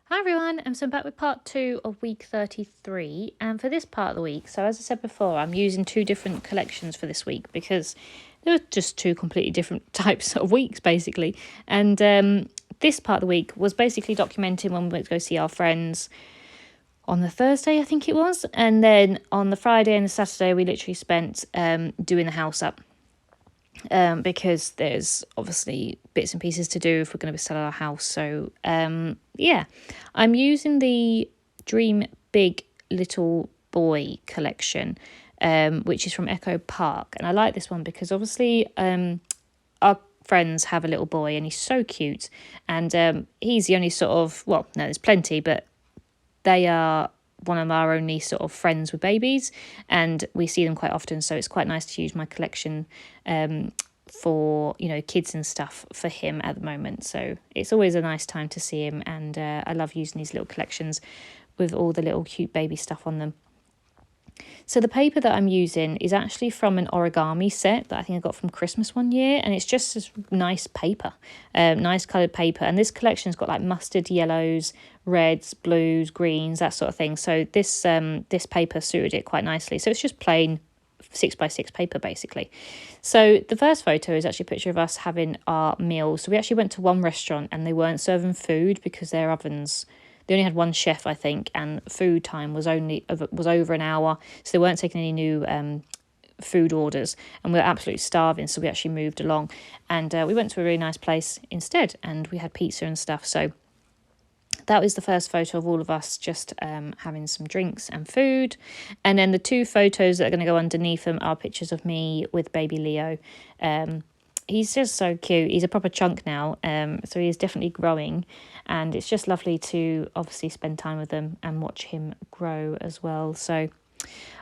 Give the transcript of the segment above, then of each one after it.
Hi everyone, so I'm back with part 2 of week 33, and for this part of the week, so as I said before, I'm using two different collections for this week because they were just two completely different types of weeks basically, and this part of the week was basically documenting when we went to go see our friends on the Thursday, I think it was, and then on the Friday and the Saturday we literally spent doing the house up. Because there's obviously bits and pieces to do if we're going to be selling our house. So, yeah, I'm using the Dream Big Little Boy collection, which is from Echo Park. And I like this one because obviously our friends have a little boy and he's so cute. And he's the only sort of, well, no, there's plenty, but they are one of our only sort of friends with babies, and we see them quite often, so it's quite nice to use my collection for kids and stuff for him at the moment. So it's always a nice time to see him, and I love using these little collections with all the little cute baby stuff on them. So the paper that I'm using is actually from an origami set that I think I got from Christmas one year, and it's just this nice paper, nice coloured paper. And this collection's got like mustard yellows, reds, blues, greens, that sort of thing. So this paper suited it quite nicely. So it's just plain 6x6 paper basically. So the first photo is actually a picture of us having our meal. So we actually went to one restaurant and they weren't serving food because their ovens, they only had one chef, I think, and food time was over an hour, so they weren't taking any new food orders, and we were absolutely starving, so we actually moved along, and we went to a really nice place instead, and we had pizza and stuff. So that was the first photo of all of us just having some drinks and food. And then the two photos that are going to go underneath them are pictures of me with baby Leo. He's just so cute. He's a proper chunk now, so he is definitely growing, and it's just lovely to obviously spend time with them and watch him grow as well. So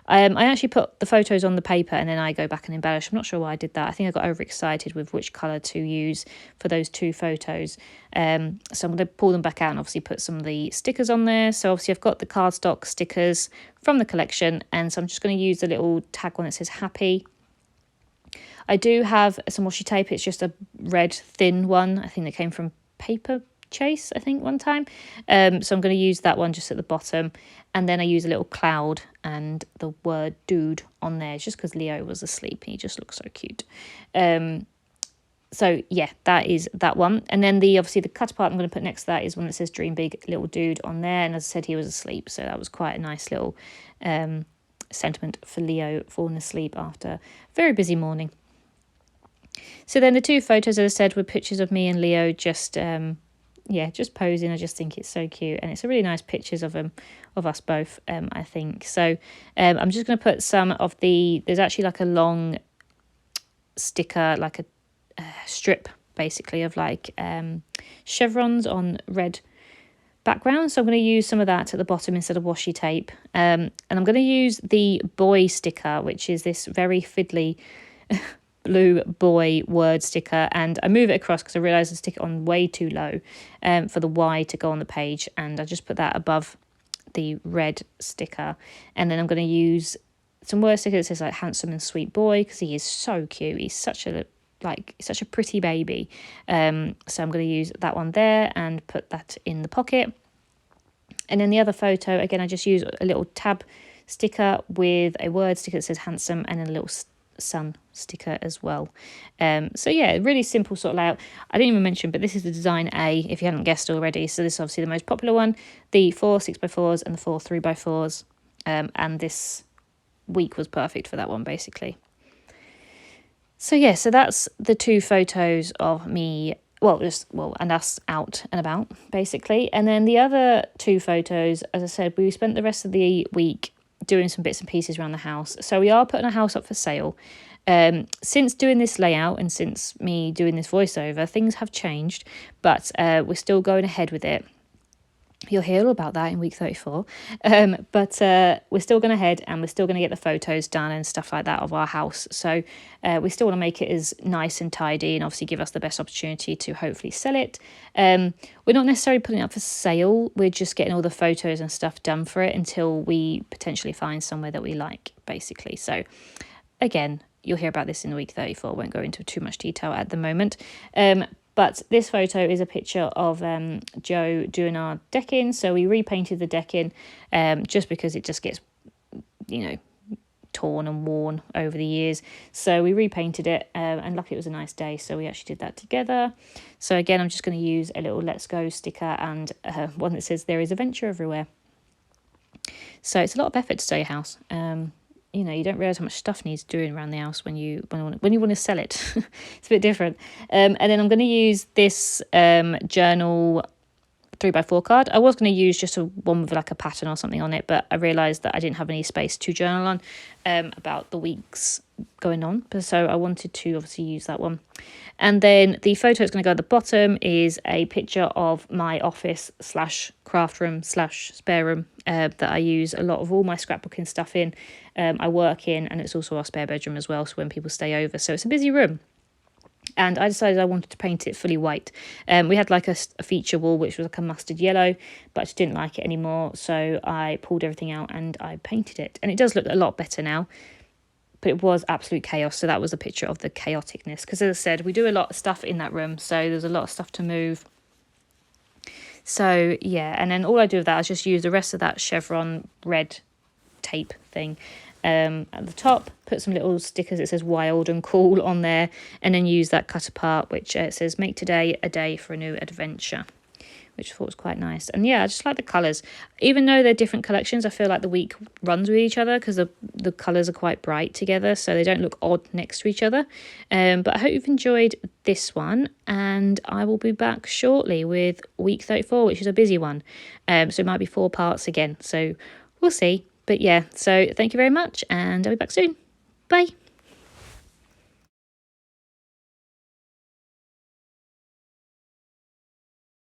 I actually put the photos on the paper and then I go back and embellish. I'm not sure why I did that. I think I got overexcited with which colour to use for those two photos. So I'm going to pull them back out and obviously put some of the stickers on there. So obviously I've got the cardstock stickers from the collection, and so I'm just going to use the little tag one that says happy. I do have some washi tape. It's just a red thin one. I think that came from Paper Chase, I think, one time. So I'm going to use that one just at the bottom. And then I use a little cloud and the word dude on there, just because Leo was asleep. He just looks so cute. So yeah, that is that one. And then obviously the cut apart I'm going to put next to that is one that says Dream Big Little Dude on there. And as I said, he was asleep. So that was quite a nice little sentiment for Leo falling asleep after a very busy morning. So then the two photos, as I said, were pictures of me and Leo just just posing. I just think it's so cute, and it's a really nice pictures of us both, I think. So I'm just going to put some of there's actually like a long sticker, like a strip basically of like chevrons on red background. So I'm going to use some of that at the bottom instead of washi tape. And I'm going to use the boy sticker, which is this very fiddly blue boy word sticker, and I move it across because I realised I stick it on way too low for the Y to go on the page, and I just put that above the red sticker. And then I'm going to use some word sticker that says like handsome and sweet boy, because he is so cute. He's such a pretty baby. So I'm going to use that one there and put that in the pocket. And then the other photo, again, I just use a little tab sticker with a word sticker that says handsome and a little sun sticker as well. So yeah, really simple sort of layout. I didn't even mention, but this is the design A, if you hadn't guessed already. So this is obviously the most popular one, the 4 6x4s and the 4 3x4s, and this week was perfect for that one basically. So yeah, so that's the two photos of me, and us out and about basically. And then the other two photos, as I said, we spent the rest of the week doing some bits and pieces around the house. So we are putting our house up for sale. Since doing this layout and since me doing this voiceover, things have changed, but we're still going ahead with it. You'll hear all about that in week 34. But we're still going ahead, and we're still going to get the photos done and stuff like that of our house. So we still want to make it as nice and tidy, and obviously give us the best opportunity to hopefully sell it. We're not necessarily putting it up for sale. We're just getting all the photos and stuff done for it until we potentially find somewhere that we like, basically. So again, you'll hear about this in week 34. I won't go into too much detail at the moment. But this photo is a picture of Joe doing our decking. So we repainted the decking just because it just gets, you know, torn and worn over the years. So we repainted it and luckily it was a nice day, so we actually did that together. So again, I'm just going to use a little Let's Go sticker and one that says there is adventure everywhere. So it's a lot of effort to sell your house. You know, you don't realise how much stuff needs doing around the house when you want to sell it. It's a bit different. And then I'm going to use this journal 3x4 card. I was going to use just one with like a pattern or something on it, but I realised that I didn't have any space to journal on about the weeks going on. So I wanted to obviously use that one. And then the photo that's going to go at the bottom is a picture of my office / craft room / spare room that I use a lot of all my scrapbooking stuff in. I work in, and it's also our spare bedroom as well, so when people stay over. So it's a busy room. And I decided I wanted to paint it fully white. We had like a feature wall which was like a mustard yellow, but I just didn't like it anymore, so I pulled everything out and I painted it. And it does look a lot better now, but it was absolute chaos. So that was a picture of the chaoticness, because as I said, we do a lot of stuff in that room, so there's a lot of stuff to move. So yeah, and then all I do with that is just use the rest of that chevron red tape thing at the top, put some little stickers that says wild and cool on there, and then use that cut apart which says make today a day for a new adventure, which I thought was quite nice. And yeah, I just like the colours. Even though they're different collections, I feel like the week runs with each other because the colours are quite bright together, so they don't look odd next to each other. But I hope you've enjoyed this one, and I will be back shortly with week 34, which is a busy one. So it might be 4 parts again, so we'll see. But yeah, so thank you very much, and I'll be back soon. Bye.